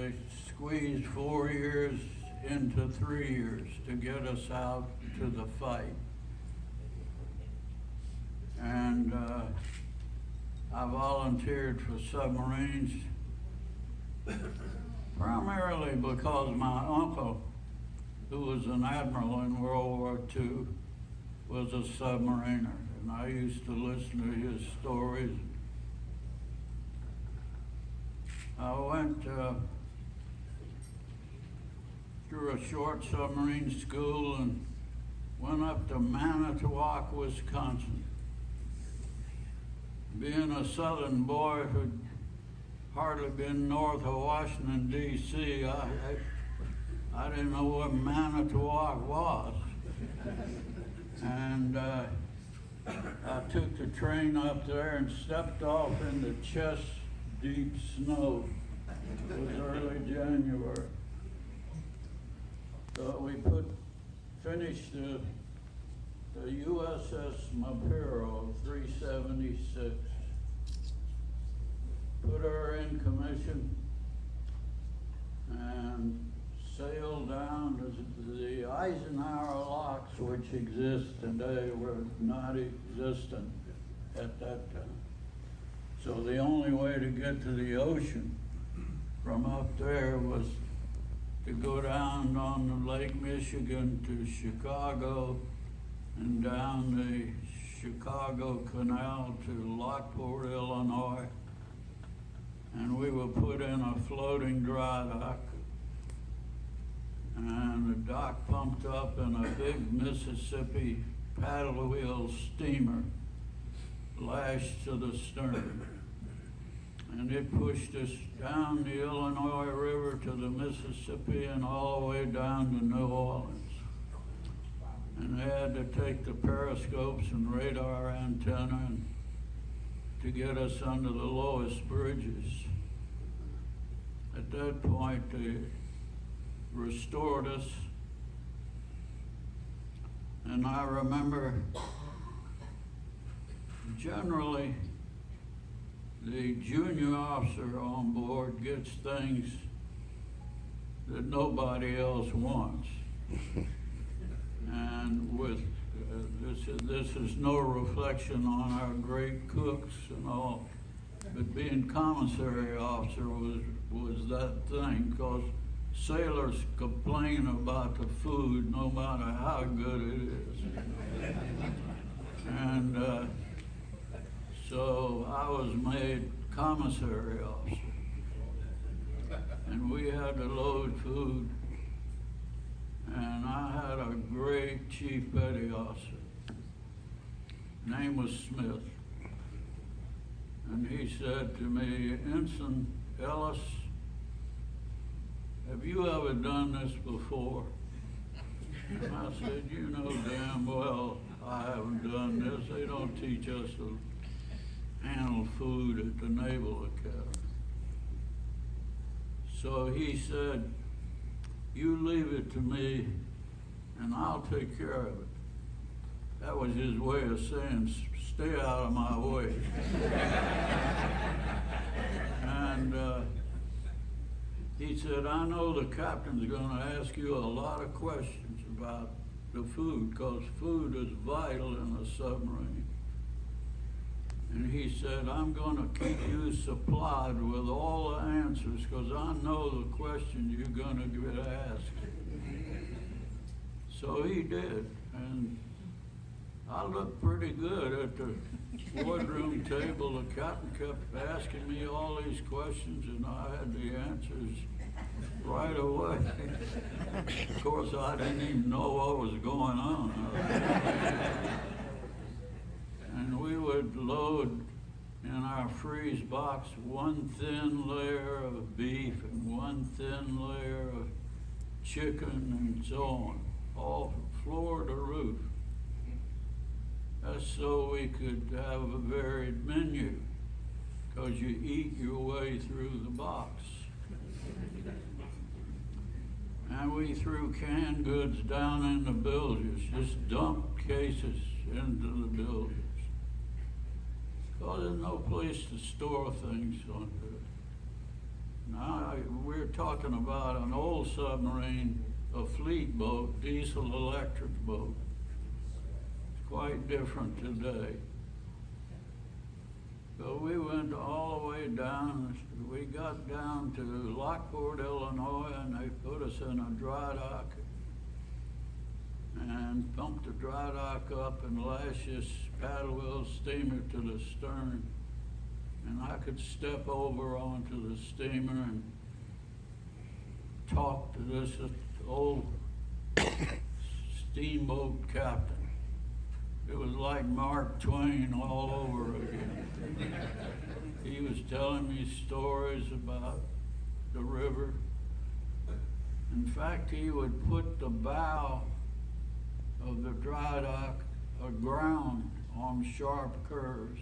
they squeezed 4 years into 3 years to get us out to the fight. And I volunteered for submarines primarily because my uncle, who was an admiral in World War II, was a submariner, and I used to listen to his stories. I went through a short submarine school and went up to Manitowoc, Wisconsin. Being a southern boy who'd hardly been north of Washington, D.C., I didn't know what Manitowoc was. And I took the train up there and stepped off into chest-deep snow. It was early January. So we finished the USS Mapiro 376. Put her in commission and sailed down to the Eisenhower locks, which exist today, were not existent at that time. So the only way to get to the ocean from up there was to go down on the Lake Michigan to Chicago and down the Chicago Canal to Lockport, Illinois. And we were put in a floating dry dock. And the dock pumped up in a big Mississippi paddle wheel steamer lashed to the stern. And it pushed us down the Illinois River to the Mississippi and all the way down to New Orleans. And they had to take the periscopes and radar antenna to get us under the lowest bridges. At that point, they restored us. And I remember generally the junior officer on board gets things that nobody else wants. And with this is no reflection on our great cooks and all, but being commissary officer was that thing, because sailors complain about the food no matter how good it is. And so I was made commissary officer, and we had to load food. And I had a great chief petty officer. Name was Smith. And he said to me, "Ensign Ellis, have you ever done this before?" And I said, "You know damn well I haven't done this. They don't teach us to handle food at the Naval Academy." So he said, "You leave it to me and I'll take care of it." That was his way of saying, stay out of my way. And he said, "I know the captain's going to ask you a lot of questions about the food, because food is vital in a submarine." And he said, "I'm going to keep you supplied with all the answers, because I know the questions you're going to get asked." So he did, and I looked pretty good at the boardroom table. The captain kept asking me all these questions, and I had the answers right away. Of course, I didn't even know what was going on. And we would load in our freeze box one thin layer of beef and one thin layer of chicken and so on, all from floor to roof. That's so we could have a varied menu, because you eat your way through the box. And we threw canned goods down in the bilges, just dumped cases into the bilges. Because there's no place to store things on it. Now we're talking about an old submarine, a fleet boat, diesel electric boat. It's quite different today. So we went all the way down. We got down to Lockport, Illinois, and they put us in a dry dock and pumped the dry dock up and lashed this paddle wheel steamer to the stern. And I could step over onto the steamer and talk to this old steamboat captain. It was like Mark Twain all over again. He was telling me stories about the river. In fact, he would put the bow of the dry dock aground on sharp curves.